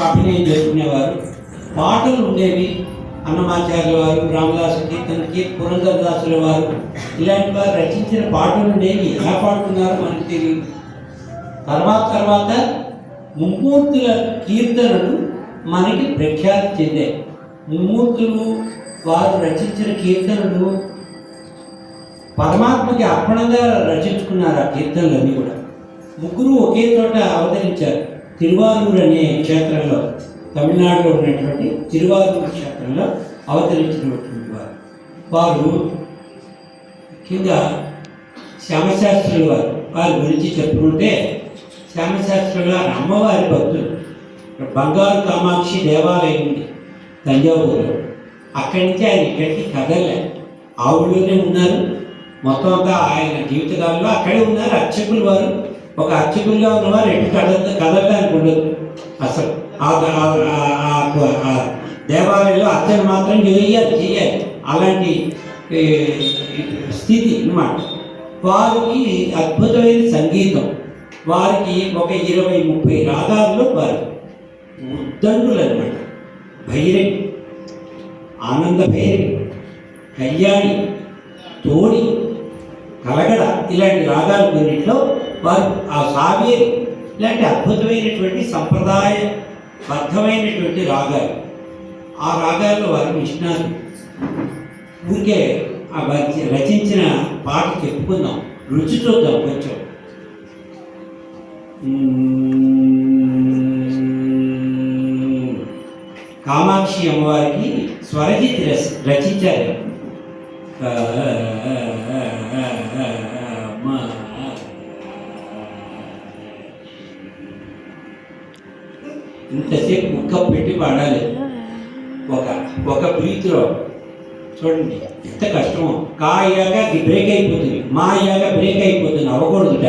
అభినయం చేసుకునేవారు. పాటలు ఉండేవి. అన్నమాచార్యుల వారు, రామదాసు కీర్తనకి, పురంధరదాసుల వారు ఇలాంటి వారు రచించిన పాటలు ఉండేవి. ఎలా పాడుతున్నారో మనకు తెలియదు. తర్వాత ముమ్మూర్తుల కీర్తనలు మనకి ప్రఖ్యాతి చెందాయి. ముమ్మూర్తులు వారు రచించిన కీర్తనలు పరమాత్మకి అర్పణంగా రచించుకున్నారు. ఆ కీర్తనలన్నీ కూడా ముగ్గురు ఒకే చోట అవతరించారు. తిరువారూరు అనే క్షేత్రంలో, తమిళనాడులో ఉన్నటువంటి తిరువారూరు క్షేత్రంలో అవతరించినటువంటి వారు కింద శ్యామశాస్త్రుల వారి గురించి చెప్పుకుంటే, శ్యామశాస్త్రుల వారు అమ్మవారి భక్తులు. బంగారు కామాక్షి దేవాలయం ఉంది తంజావూరులో. అక్కడి నుంచి ఆయన ఇక్కడికి కదలలే, ఆ ఊళ్ళోనే ఉన్నారు. మొత్తం అంతా ఆయన జీవితకాలంలో అక్కడే ఉన్నారు. అర్చకులు వారు, ఒక అర్చకులుగా ఉన్నవారు ఎటు కదలడానికి ఉండదు అసలు. దేవాలయంలో అర్చన మాత్రం చేయాలి. అలాంటి స్థితి అన్నమాట. వారికి అద్భుతమైన సంగీతం. వారికి ఒక 20-30 రాగాల్లో వారు ఉద్దండులు అనమాట. భైరవి, ఆనంద భైరవి, కళ్యాణి, తోడి, కలగడ ఇలాంటి రాగాలు కొన్నింటిలో వారు ఆ సావేరి ఇలాంటి అద్భుతమైనటువంటి సంప్రదాయబద్ధమైనటువంటి రాగాలు. ఆ రాగాల్లో వారు నిష్ణాతులు. ఊరికే ఆ రచించిన పాట చెప్పుకుందాం, రుచి చూద్దాం కొంచెం. కామాక్షి అమ్మవారికి స్వరజిత్ రచించారు. ఇంతసేపు ముక్క పెట్టి పాడాలి ఒక బ్రీత్లో. చూడండి ఎంత కష్టమో. కా అయ్యాక బ్రేక్ అయిపోతుంది, మా అయ్యాక బ్రేక్ అయిపోతుంది, అవ్వకూడదుట.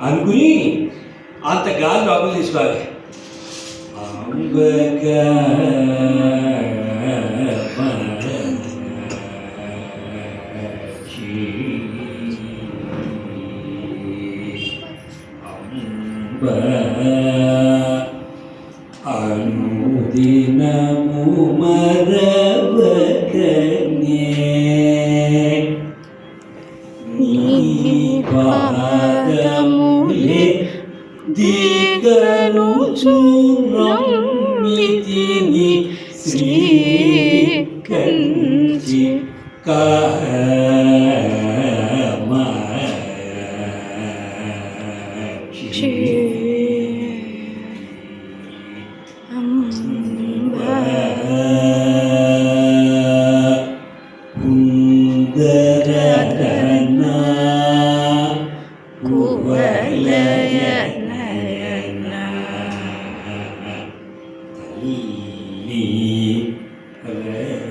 అనుకుని అంత గాలి లోపల తీసుకోవాలి. అనుదినము మరవకనే నీ పాదములే దిగను చూరమ్మితిని శ్రీ కంచి కామాక్షి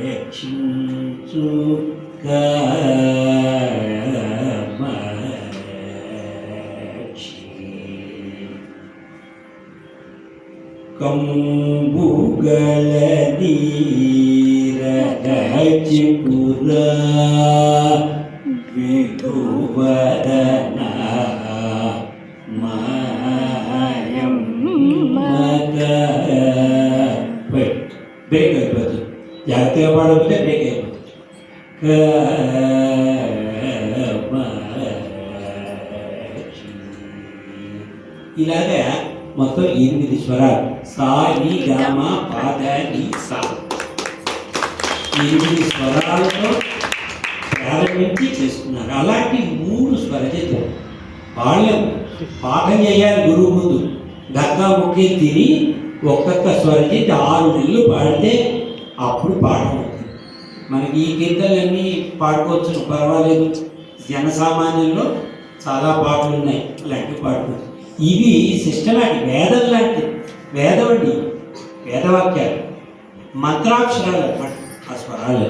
రక్షించు కామాక్షి కంబుగల నీరచిపుర విధువదన బ్రేక్ అయిపోతుంది. జాగ్రత్తగా పాడకపోతే బ్రేక్ అయిపోతుంది. ఇలాగా మొత్తం 8 స్వరాలు. సా ని గా మా పా ద ని సా. 8 స్వరాలతో ప్రారంభించి చేసుకున్నారు. అలాంటి 3 స్వరజతులు వాళ్ళే పాఠం చేయాలి గురువు ముందు. గక్కా ముక్కి తిని ఒక్కొక్క స్వరజిత్ 6 నెలలు పాడితే అప్పుడు పాఠం అవుతుంది. మనకి ఈ కీర్తనలన్నీ పాడుకోవచ్చు, పర్వాలేదు. జనసామాన్యంలో చాలా పాటలు ఉన్నాయి, అలాంటివి పాడుకోవచ్చు. ఇవి సిస్టమాటిక్ వేదం లాంటి వేదం అండి, వేదవాక్యాలు, మంత్రాక్షరాలు అన్నమాట ఆ స్వరాలు.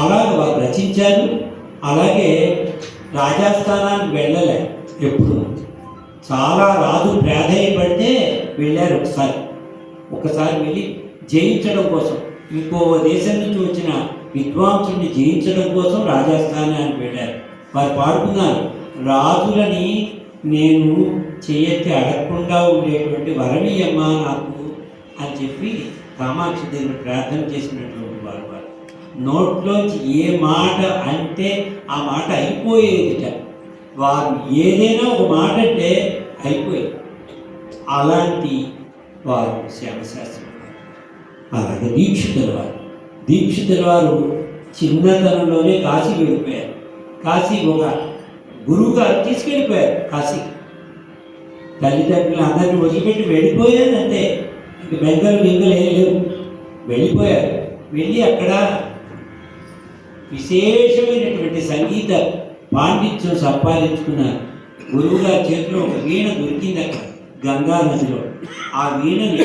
అలాగే వారు రచించారు. అలాగే రాజస్థానానికి వెళ్ళలే ఎప్పుడు, చాలా రాజు ప్రాధాన్యపడితే వెళ్ళారు. ఒకసారి వెళ్ళి జయించడం కోసం, ఇంకో దేశం నుంచి వచ్చిన విద్వాంసుని జయించడం కోసం రాజస్థానానికి వెళ్ళారు. వారు పాడుకున్నారు, రాజులని నేను చేయెత్తి అడగకుండా ఉండేటువంటి వరమీయమ్మ నాకు అని చెప్పి కామాక్షి దగ్గర ప్రార్థన చేసినటువంటి వారు. నోట్లోంచి ఏ మాట అంటే ఆ మాట అయిపోయేదిట. వారు ఏదైనా ఒక మాట అంటే అయిపోయేది. అలాంటి వారు శ్యామశాస్త్రి వారు. అలాగే దీక్షితుల వారు చిన్నతనంలోనే కాశీ వెళ్ళిపోయారు. కాశీ ఒక గురువు గారు తీసుకెళ్ళిపోయారు కాశీకి. తల్లిదండ్రులు అందరినీ వదిలిపెట్టి వెళ్ళిపోయారు అంతే. ఇంక బెంగలు ఏం లేవు, వెళ్ళిపోయారు. వెళ్ళి అక్కడ విశేషమైనటువంటి సంగీత పాండిత్యం సంపాదించుకున్నారు. గురువుగారి చేతిలో ఒక వీణ దొరికింది అక్కడ గంగా నదిలో. ఆ వీణని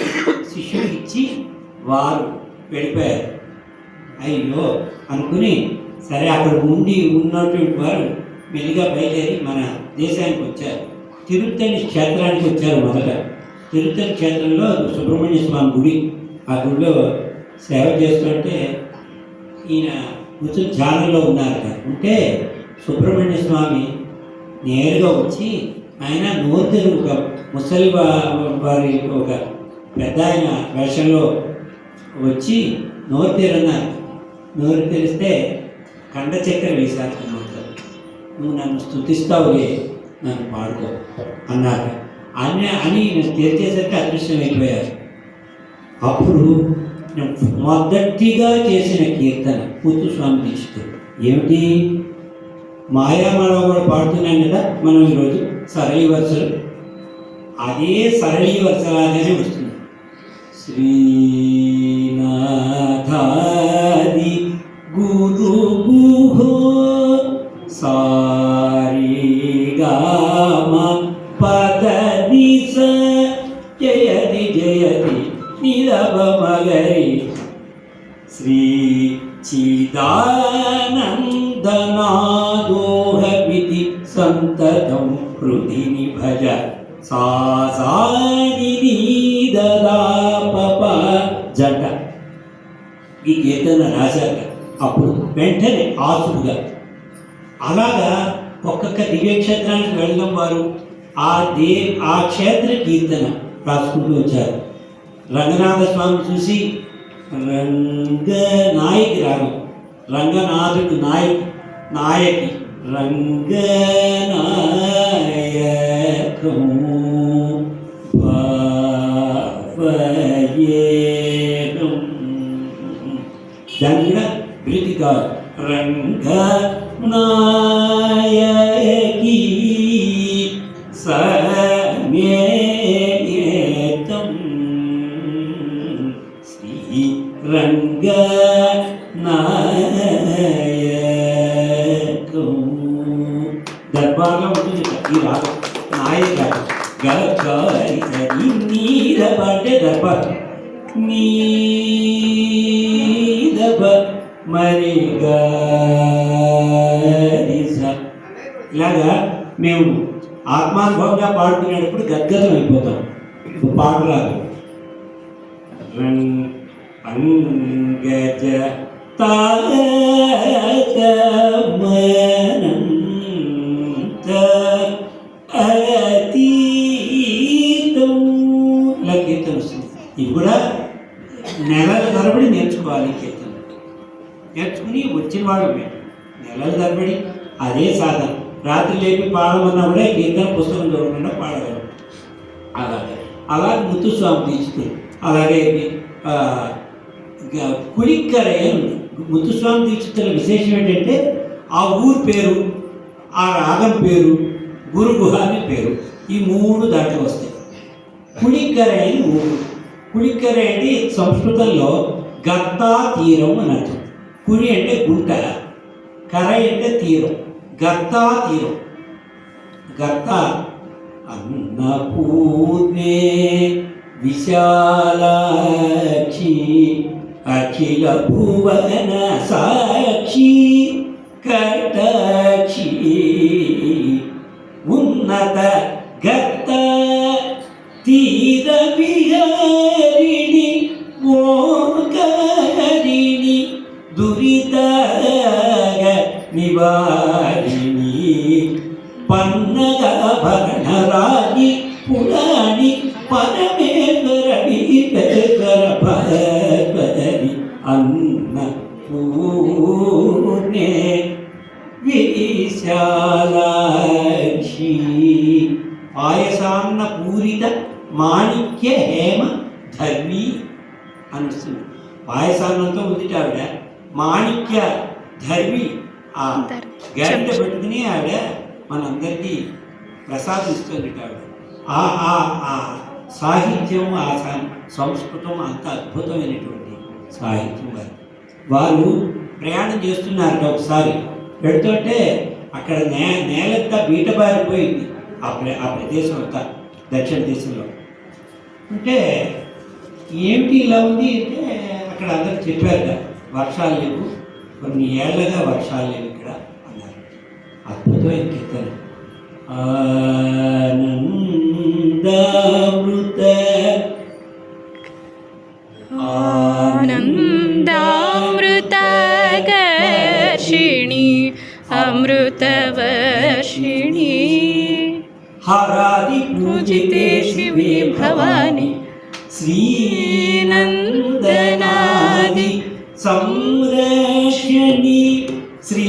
శిష్యుడికి ఇచ్చి వారు వెళ్ళిపోయారు. అయ్యో అనుకుని సరే అక్కడ ఉన్నటువంటి వారు మెల్లిగా బయలుదేరి మన దేశానికి వచ్చారు. తిరుత్తణి క్షేత్రానికి వచ్చారు. మొదట తిరుత్తణి క్షేత్రంలో సుబ్రహ్మణ్య స్వామి గుడి, ఆ గుడిలో సేవ చేస్తుంటే ఈయన కూర్చొని ధ్యానంలో ఉన్నారు. ఉంటే సుబ్రహ్మణ్య స్వామి నేరుగా వచ్చి ఆయన నోరు తెరువు, ఒక ముసలి వారి ఒక పెద్ద ఆయన వేషంలో వచ్చి నోరు తెరన్నారు. నోరు తెరిస్తే కండ చక్కెర వేశారు నోట్లో. నువ్వు నన్ను స్తుతిస్తావులే, నన్ను పాడుకో అన్నారు. అని తెరిచేసరికి అదృశ్యమైపోయారు. అప్పుడు మొదటిగా చేసిన కీర్తన ముత్తుస్వామి దీక్షితుడు ఏమిటి? మాయామాల కూడా పాడుతున్నాం కదా మనం ఈరోజు సరళి వరుసలు. అదే సరళి వరుసలాగానే వస్తుంది. శ్రీనాథాది గురు గుహో సారిగామ పదని స జయతి జయతి నిరవ మగరి శ్రీ చిదానందనాదోహవితి సంతతం హృదిని భజ సాసాని దదాపప జట. ఈ కీర్తన రాశాక అప్పుడు వెంటనే ఆసుడుగా అలాగా ఒక్కొక్క దివ్యక్షేత్రానికి వెళ్ళడం వారు ఆ క్షేత్ర కీర్తన రాసుకుంటూ వచ్చారు. రంగనాథ స్వామి చూసి రంగనాయకి రాగం, రంగనాథుడు నాయకి రంగనాయకం భావయేనం. దాన్ని కూడా బ్రీతి కాదు, రంగనాయకి సమేతం శ్రీ రంగనాయకం. దర్బార్లో ఉంటుంది ఈ రాగం నాయక నీదబ అంటే దర్బార్, నీదబ మరి ఇలాగా మేము ఆత్మానుభవంగా పాడుకునేటప్పుడు గద్గతం అయిపోతాం. పాటలాగా అంగజ తాగమనంత అతీతం ఇలా కీర్తన వస్తుంది. ఇది కూడా నెలల తరబడి నేర్చుకోవాలి. కీర్తన నేర్చుకుని వచ్చిన వాళ్ళు నెలల తరబడి అదే సాధన. రాత్రి లేపి పాడమన్నా కూడా కీర్తన పుస్తకం చదవకుండా పాడగలరు. అలాగే ముత్తుస్వామి దీక్షితుడు. అలాగే కుళిక్కరై ఉంది. ముత్తుస్వామి దీక్షితుల విశేషం ఏంటంటే ఆ ఊరు పేరు, ఆ రాగం పేరు, గురు గుహ అని పేరు, ఈ మూడు దాంట్లో వస్తాయి. కుళిక్కరై అని ఊరు. కుళిక్కరై అంటే సంస్కృతంలో గత్తా తీరం అని అర్థం. కుడి అంటే గుంట, కరై అంటే తీరం, గత్తా తీరం. గత్తా అన్నపూర్ణే విశాలాక్షి అఖిల భువన సాక్షి కటాక్షి ఉన్నత గత తీర విహారిణి ఓంకారిణి దురితాగ నివారిణి పన్నగాభరణరాణి పురాణి పరమేశ్వరణి భగవరి అన్నపూర్ణే విశాలాక్షి పాయసాన్న పూరిత మాణిక్య హేమ ధర్మి అనిస్తుంది. పాయసాన్నంతో ఉందిట ఆవిడ మాణిక్య ధర్మి ఆ గంట పెట్టుకుని ఆవిడ మనందరికీ ప్రసాదిస్తుంది ఆవిడ. ఆ సాహిత్యం ఆ సంస్కృతం అంత అద్భుతమైనటువంటి సాహిత్యం వారు ప్రయాణం చేస్తున్నారు. ఒకసారి పెడుతుంటే అక్కడ నేలంతా బీటబారిపోయింది. ఆ ప్రదేశం అంతా దక్షిణ దేశంలో అంటే ఏమిటి ఇలా ఉంది అంటే అక్కడ అందరూ చెప్పారు వర్షాలు లేవు, కొన్ని ఏళ్ళగా వర్షాలు లేవు ఇక్కడ అన్నారు. అద్భుతమైన కీర్తన. ఆనందామృతగర్షిణి అమృతవర్షిణి హరాది పూజితే శివే భవాని శ్రీనందనాది సంరక్షణి శ్రీ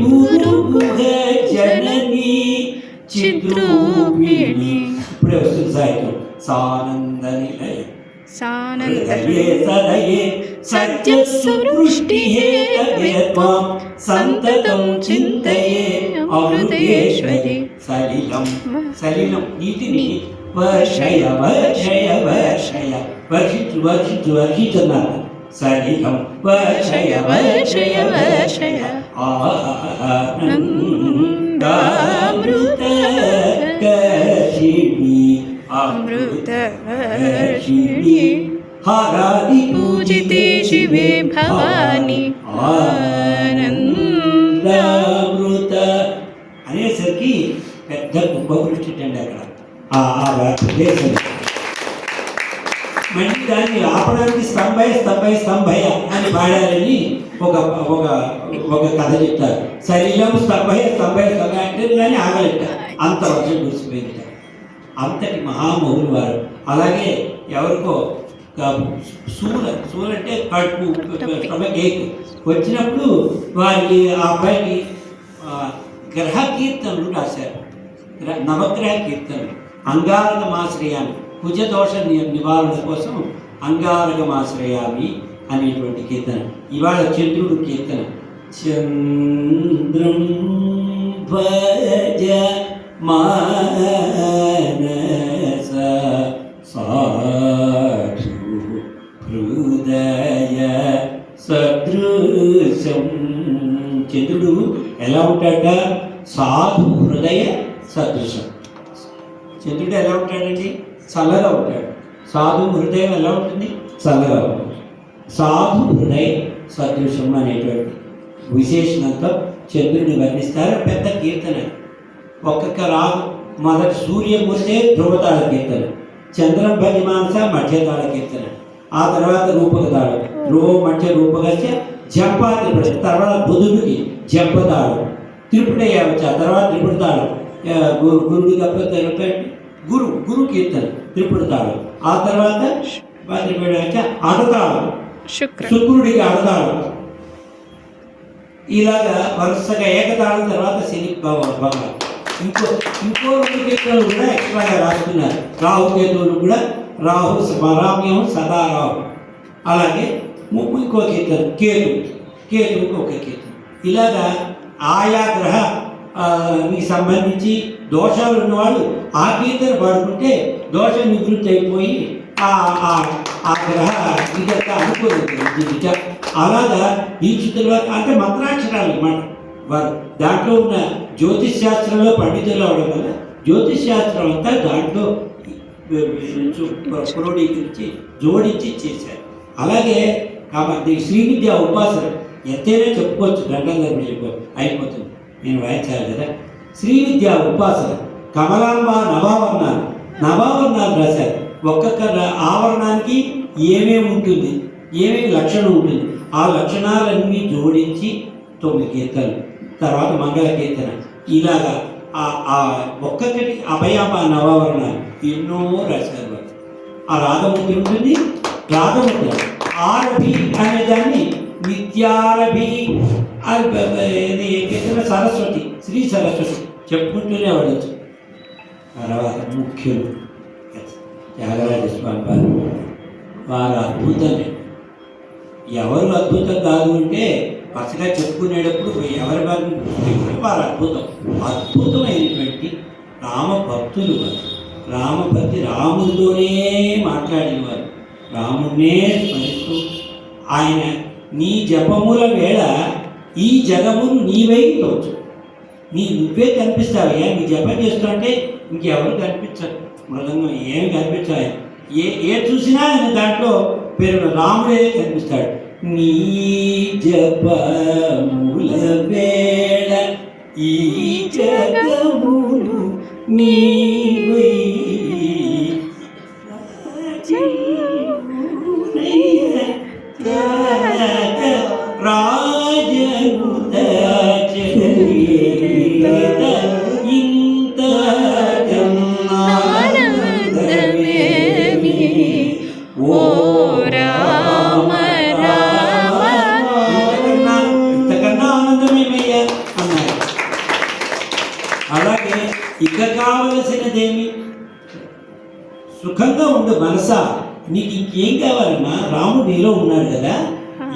గురుగుహ జనని చిద్రూపిణి. ఇప్పుడే వస్తుంది సాహిత్యం. సానంద నిలయ హృదయే సదయే సత్యసువృష్టి హేతవేత్వాం సంతతం చింతయే అమృతేశ్వరి. సలిలం సలిలం నీటిని వర్షయ వర్షయ వర్షయ వర్షించు వర్షించు వర్షించున్నారు. సలిలం వర్షయ వర్షయ వర్షయ ఆనందామృతగర్షిణి అమృతవర్షిణి హరాది పూజితే శివే భవాని ఆనందామృత అనేసరికి పెద్ద కుంభవృష్టి అండి అక్కడ ఆ ప్రదేశం. మళ్ళీ దాన్ని ఆపడానికి స్తంభయ స్తంభయ స్తంభయ అని పాడాలని ఒక ఒక ఒక కథ చెప్తారు. శరీరం స్తంభయ స్తంభయ స్తంభయ అంటే కానీ ఆగలేట, అంత వర్షం కురిసిపోయింది. అంతటి మహామహులు వారు. అలాగే ఎవరికో సూల అంటే కడుపు స్టమక్ వచ్చినప్పుడు వారికి ఆ అబ్బాయికి గ్రహ కీర్తనలు రాశారు. నవగ్రహ కీర్తనలు. అంగారకమాశ్రయామి కుజదోష నివారణ కోసం అంగారకమాశ్రయామి అనేటువంటి కీర్తన. ఇవాళ చంద్రుడు కీర్తన. చంద్రం భజ మానస సాధు హృదయ సదృశం. చంద్రుడు ఎలా ఉంటాడ? సాధు హృదయ సదృశం. చంద్రుడు ఎలా ఉంటాడండి? చల్లగా ఉంటాడు. సాధు హృదయం ఎలా ఉంటుంది? చల్లగా ఉంటుంది. సాధు హృదయ సదృశం అనేటువంటి విశేషణంతో చంద్రుడిని వర్ణిస్తారు. పెద్ద కీర్తన. ఒక్కొక్క రాగం. మొదటి సూర్యమూర్తే ధ్రువతాళ కీర్తన, చంద్రం భజమానస మధ్యతాళ కీర్తన, ఆ తర్వాత రూపక తాళం, మధ్య రూపకస్య జంపా త్రిపుడ, తర్వాత బుధుడికి జంపతాళం, త్రిపుడే యావచ్చ, తర్వాత త్రిపుడ తాళం, గురుడి కాకపోతే గురు కీర్తన త్రిపుడ తాళం, ఆ తర్వాత అడతాళం, శుక్రుడికి అడతాళం. ఇలాగా వరుసగా ఏకతాళం తర్వాత శని భగవాన్. ఇంకో రెండు కీర్తనలు కూడా ఎక్స్ట్రాగా రాస్తున్నారు. రాహుకేతువులు కూడా రాహు స్మరామ్యం సదా రాహు. అలాగే ఇంకో కీర్తన కేతువుకి ఒక కీర్తన. ఇలాగా ఆయా గ్రహ మీకు సంబంధించి దోషాలు ఉన్నవాడు ఆ కీర్తన పాడుకుంటే దోషం నివృత్తి అయిపోయి ఆ గ్రహ ఇదంతా అనుకోలేదు. అలాగా ఈ చిత్రంలో అంటే మంత్రాక్షరాలు అన్నమాట. వారు దాంట్లో ఉన్న జ్యోతిష్ శాస్త్రంలో పండితులు అవడం వల్ల జ్యోతిష్ శాస్త్రం అంతా దాంట్లో క్రోడీకరించి జోడించి చేశారు. అలాగే కాబట్టి శ్రీ విద్యా ఉపాసన ఎంతైనా చెప్పుకోవచ్చు, గంటల్లో అయిపోతుంది, నేను వాయించాలి కదా. శ్రీ విద్యా ఉపాసన కమలాంబ నవావర్ణాలు రాశారు. ఒక్కొక్క ఆవరణానికి ఏమేమి ఉంటుంది, ఏమేమి లక్షణం ఉంటుంది, ఆ లక్షణాలన్నీ జోడించి 9 కీర్తనలు, తర్వాత మంగళ కీర్తన, ఇలాగా ఒక్కొక్కటి అభయాప నవావరణాలు ఎన్నో రాశారు వాళ్ళు. ఆ రాగముద్ర ఉంటుంది. రాగముద్ర ఆరభి అనే దాన్ని విద్యారభి సరస్వతి, శ్రీ సరస్వతి చెప్పుకుంటూనే వాడచ్చు. తర్వాత ముఖ్యులు త్యాగరాజ స్వామి వారు అద్భుతమే. ఎవరు అద్భుతం కాదు అంటే పచ్చగా చెప్పుకునేటప్పుడు ఎవరి వారిని వారు అద్భుతమైనటువంటి రామభక్తులు వారు. రామభక్తి, రాముడితోనే మాట్లాడేవారు, రాముడినే స్మరిస్తూ ఆయన నీ జపముల వేళ ఈ జగమును నీవై తోచు, నువ్వే కనిపిస్తావయ్యా. నీ జపం చేస్తుంటే ఇంకెవరు కనిపించరు, మృదంగం ఏమి కనిపించాలి, ఏ చూసినా ఆయన దాంట్లో పేరు రాముడే కనిపిస్తాడు. నీ జపముల వేళ ఈ జగమును నీవై రాజనుత ఇంత ఓ రామ రామ, ఇంతకన్నా ఆనందమేమయ్యా అన్నారు. అలాగే ఇక కావలసినదేమి, సుఖంగా ఉండు మనసా, నీకు ఇంకేం కావాలమ్మా, రాముడు నీలో ఉన్నాడు కదా.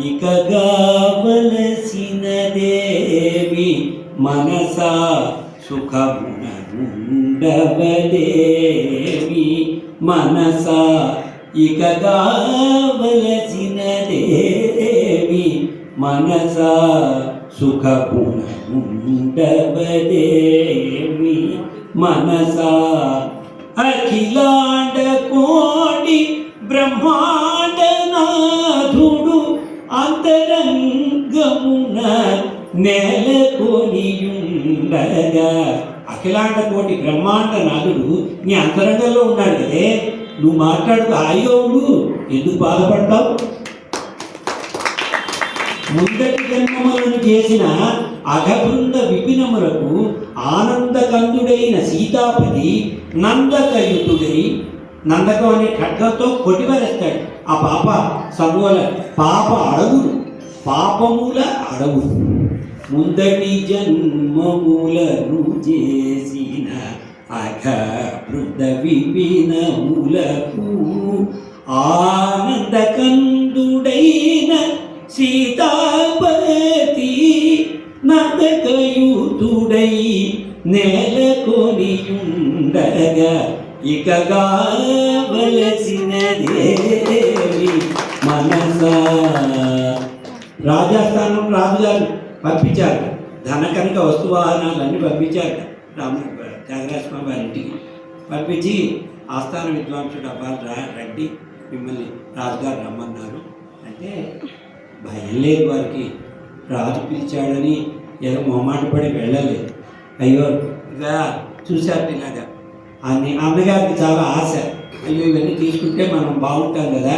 ఇక కావలసినదేమి మనసా సుఖముండవదేమి మనసా, ఇక కావలసినదేమి మనసా సుఖముండవదేమి మనసా. అఖిలాండ కోటి బ్రహ్మాండ నాథుడు అంతరంగమున నెలకొనియుండగా. అఖిలాండ కోటి బ్రహ్మాండ నాథుడు నీ అంతరంగంలో ఉన్నాడు కదే, నువ్వు మాట్లాడుతూ హాయిగా ఉండు, ఎందుకు బాధపడతావు? ముందటి జన్మములను చేసిన అఘబృంద విపినములకు ఆనందకందుడైన సీతాపతి నందకయుతుడై, నందకం అనే ఖడ్గంతో కొట్టివరేస్తాడు. ఆ పాప సమూల పాప అడవులు, పాపముల అడవులు. ముందటి జన్మములను చేసిన అఘబృంద విపినములకు ఆనందకందుడైన సీతాపతి నందకయుతుడై నెలకొనియుండగా. ఇక కావలసినదేమి మనసా. రాజస్థానం రాజుగారు పంపించారు, ధన కనుక వస్తువాహనాలన్నీ పంపించారు త్యాగరాజ స్వామి వారి ఇంటికి పంపించి, ఆస్థాన విద్వాంసుడు అబ్బాలు రండి, మిమ్మల్ని రాజుగారు రమ్మన్నారు అంటే భయం లేదు వారికి. రాజు పిలిచాడని ఏదో మొహమాట పడి వెళ్ళలేదు. అయ్యో ఇక చూశారు ఇలాగా అని. అన్నగారికి చాలా ఆశ, అయ్యో ఇవన్నీ తీసుకుంటే మనం బాగుంటాం కదా,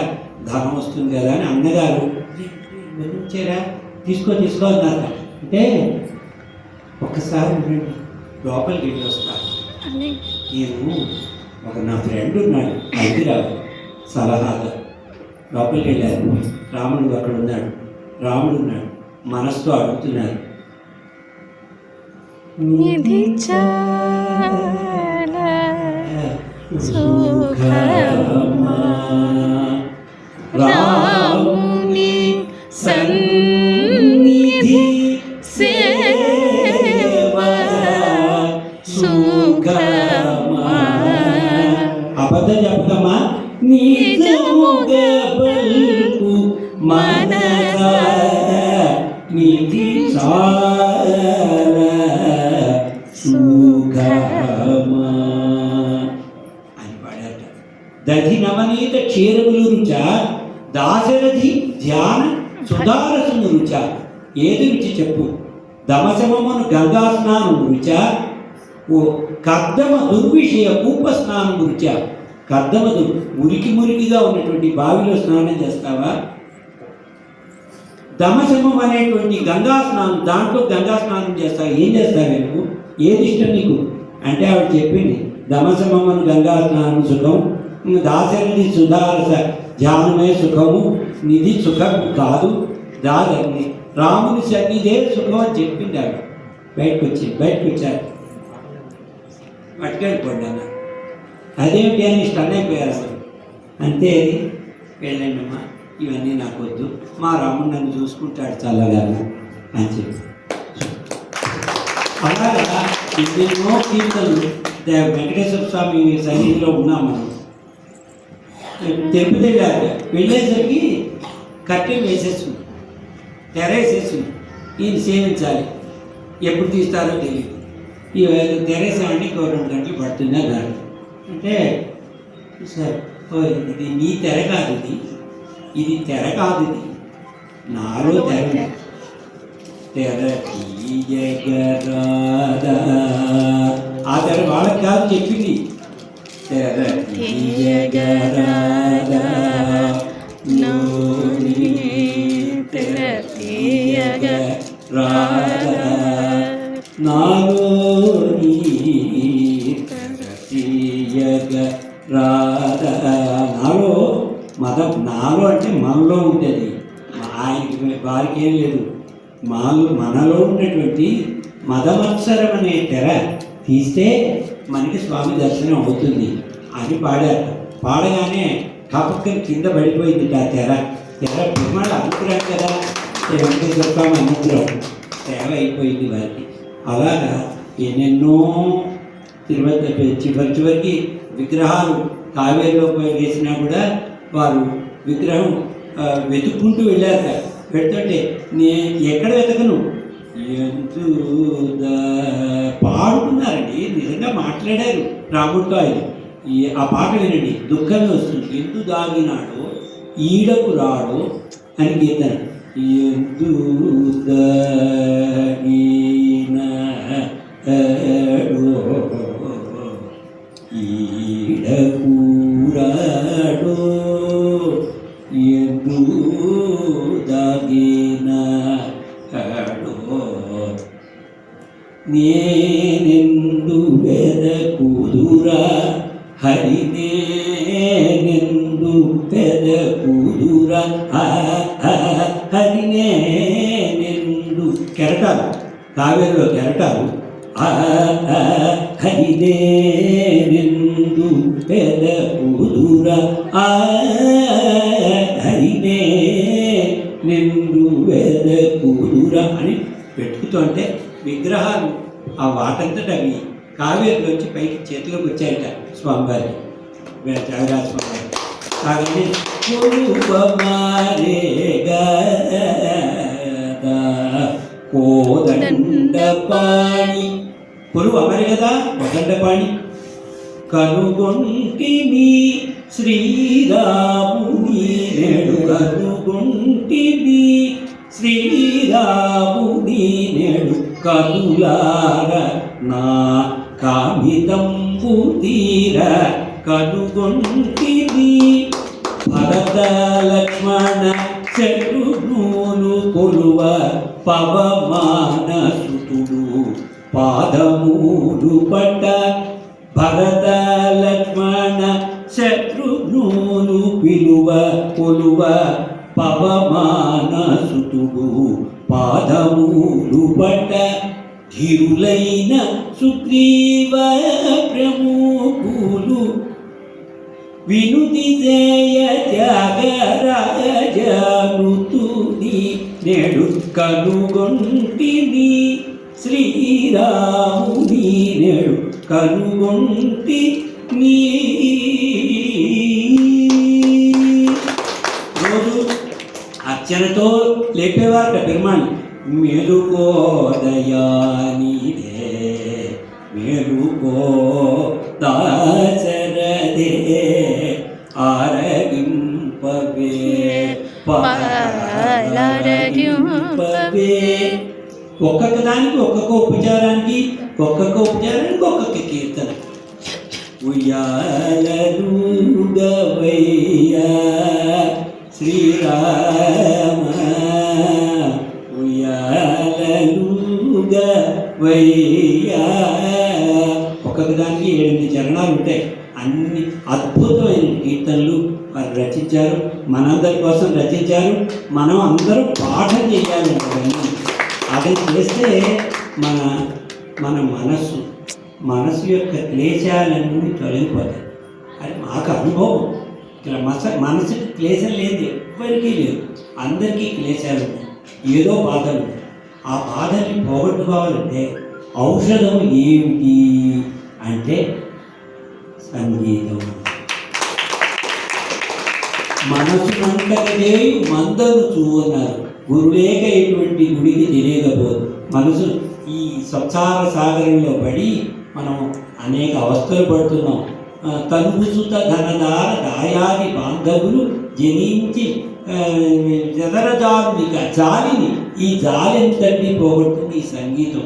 ధనం వస్తుంది కదా అని అన్నగారు వచ్చారా తీసుకో అన్నారు. అంటే ఒక్కసారి లోపలికి వెళ్ళి వస్తాను, నేను నా ఫ్రెండ్ ఉన్నాడు హైదరాబాద్ సలహాగా. లోపలికి వెళ్ళారు, రాముడు అక్కడ ఉన్నాడు, రాముడు ఉన్నాడు, మనసుతో అడుగుతున్నారు, రాముని సన్నిధి సేవ సుఖమా. అబద్ధం చెప్తామా, నిజముగా పలుకు మనసా, నిధి చాలా సుఖమా. నవనీత క్షీరములు రుచ దాశరథి ధ్యాన సుధారసము రుచ. ఏది రుచి చెప్పు? దమశమమును గంగా స్నానము రుచ, ఓ కర్దమ దుర్విషయ కూప స్నానము రుచ. కర్దమ మురికిగా ఉన్నటువంటి బావిలో స్నానం చేస్తావా? దమశమం అనేటువంటి గంగా స్నానం, దాంట్లో గంగా స్నానం చేస్తావు. ఏం చేస్తావే నువ్వు? ఏది ఇష్టం నీకు అంటే ఆవిడ చెప్పింది, దమశమమును గంగా స్నానం సుఖం, దాశరథి సుధారస ధ్యానమే సుఖము, నిధి సుఖం కాదు, రాముని సన్నిధే సుఖం అని చెప్పింది ఆవిడ. బయటకు వచ్చారు పట్టుకెళ్ళిపోండి అన్న. అదేమిటి అని స్టన్ అయిపోయారు అసలు. అంతే, వెళ్ళండి అమ్మా, ఇవన్నీ నాకు వద్దు, మా రాముడు నన్ను చూసుకుంటాడు చల్లగా అని చెప్పి. అలాగా ఎన్నెన్నో కీర్తనలు. వెంకటేశ్వర స్వామి సన్నిధిలో ఉన్నాం మనం. తిరుపతి వెళ్ళేసరికి కట్టెలు వేసేస్తుంది, తెర వేసేస్తుంది. ఈయన సేవించాలి, ఎప్పుడు తీస్తారో తెలియదు. ఈ తెరేసామంటే 2 గంటలు పడుతుందా కాదు అంటే, సార్ ఇది నీ తెర కాదు, ఇది తెర కాదు, ఇది నాలో తెర. తెర తీయగరాదా, ఆ తెర వాళ్ళకి కాదు చెప్పింది. తెర తీయగరాదా, తెర తీయగరాదా, నాలో తీయగరాదా. నాలో మతం, నాలో అంటే మనలో ఉంటుంది, ఆయనకి వారికి ఏం లేదు. మనలో ఉన్నటువంటి మదమత్సరం అనే తెర తీస్తే మనకి స్వామి దర్శనం అవుతుంది అని పాడారు. పాడగానే కపక్కని కింద పడిపోయింది ఆ తెర. పెరుమాళ అనుకున్నాడు కదా, వెంకటేశ్వర స్వామి అనుగ్రహం సేవ అయిపోయింది వారికి. అలాగా ఎన్నెన్నో తిరుపతి చివరికి విగ్రహాలు కావేరిలో వేసినా కూడా వారు విగ్రహం వెతుక్కుంటూ వెళ్ళారు. పెడుతుంటే ఎక్కడ వెతకను పాడుకున్నారండి, నిజంగా మాట్లాడారు రాముడితో ఆయన. ఆ పాట వినండి, దుఃఖమే వస్తుంది. ఎందు దాగినాడో ఈడకు రాడో అని కీర్తన. ఎందు దాగినాడో ఈడకు రాడో, ఎందు దాగినాడో నేనెందు వెదకుదురా హరి, నేనెందు వెదకుదురా హరి, నేనెందు కెరటాలు, కావేరిలో కెరటాలు. హరి నేనెందు వెదకుదురా హరి, నేనెందు వెదకుదురా అని పెట్టుకుతుంటే విగ్రహాలు ఆ వాటంతట అవి కావేరిలోంచి పైకి చేతిలోకి వచ్చాయట స్వామివారి, త్యాగరాజ స్వామి. కావేరి కోదండపాణి, కొలువు అమరి కదా కోదండపాణి. కనుగొంటిని శ్రీరాముని నేడు, కనుగొంటిని శ్రీరాముని నేడు, కనులార నా కామితంబు తీర కనుగొంటిని. భరత లక్ష్మణ శత్రుఘ్నులు కొలువ పవమాన సుతుడు పాదమూలు పట్ట. భరత లక్ష్మణ శత్రుఘ్నులు పిలువ కొలువ పవమాన సుతుడు పాదమూలు పట్ట. ధీరులైన సుగ్రీవ ప్రముఖులు వినుతి జయ త్యాగరాజనుతుని నేడు, కనుగొంటిని శ్రీరాముని నేడు, కనుగొంటిని. రోజు అర్చనతో లేపేవారట పెరుమాళ్. మేలుకోదయానిదే మేలుకో దాశరథే ఆర పాలగింపవే పాలగింపవే. ఒక్కొక్క దానికి ఒక్కొక్క ఉపచారానికి ఒక్కొక్క కీర్తన. ఉయ్యాలూగవయ్యా శ్రీరామ ఉయ్యాలూగవయ్యా. ఒక్కొక్క దానికి 8 చరణాలు ఉంటాయి. అన్ని అద్భుతమైన కీర్తనలు వారు రచించారు, మనందరి కోసం రచించారు. మనం అందరూ పాఠం చేయాలి. అది చేస్తే మన మనసు యొక్క క్లేశాలన్నీ తొలగిపోతాయి. అది మాకు అనుభవం. ఇట్లా మనసుకి క్లేశం లేదు, ఎవ్వరికీ లేదు. అందరికీ క్లేశాలు ఉన్నాయి, ఏదో బాధలు ఉన్నాయి. ఆ బాధల్ని పోగొట్టుకోవాలంటే ఔషధం ఏమిటి అంటే సంగీతం. మనసునంతకదే మందరు చూన్నారు, గురులేక ఇటువంటి గుడికి తెలియకపోదు. మనసు ఈ సంసార సాగరంలో పడి మనం అనేక అవస్థలు పడుతున్నాం. తనుసుత ధనదార దాయాది బాంధవులు జనించి జదరజాలునిక జాలిని, ఈ జాలి ఎంతటి పోగొడుతుంది ఈ సంగీతం.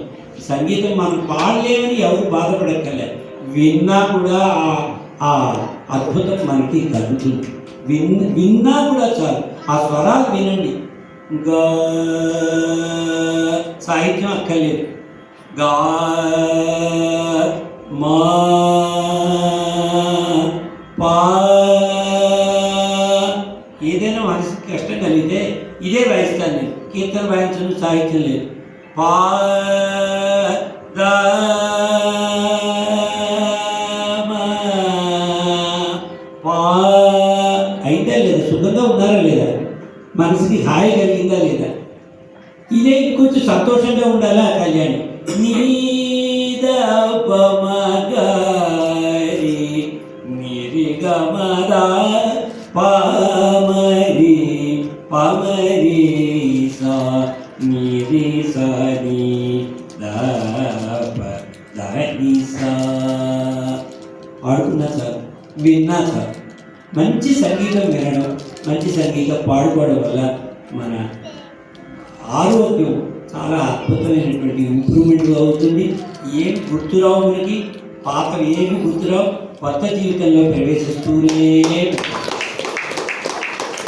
సంగీతం మనం పాడలేమని ఎవరు బాధపడక్కర్లేదు. విన్నా కూడా ఆ అద్భుతం మనకి కలుగుతుంది. విన్నా కూడా చాలు. ఆ స్వరాలు వినండి. గా సాహిత్యం అక్కర్లేదు. గా మా పా. ఏదైనా మనసుకి కష్టం కలిగితే ఇదే వాయిస్తాను నేను. కీర్తన వాయించడం సాహిత్యం లేదు. పా దా పా అయితే లేదా, సుఖంగా ఉన్నారా లేదా, మనసుకి హాయి కలిగిందా లేదా, ఇదే కొంచెం సంతోషంగా ఉండాలా కళ్యాణి. నీదపమగారి నిరిగమదా పామరి పమరి సా నిరి సని దప దని సా. పాడుకున్నా సార్, విన్నా సార్. మంచి సంగీతం వినడం, మంచి సంగీతం పాడుకోవడం వల్ల మన ఆరోగ్యం చాలా అద్భుతమైనటువంటి ఇంప్రూవ్మెంట్ అవుతుంది. ఏం గుర్తురావు, మనకి పాత ఏమి గుర్తురావు, కొత్త జీవితంలో ప్రవేశిస్తూనే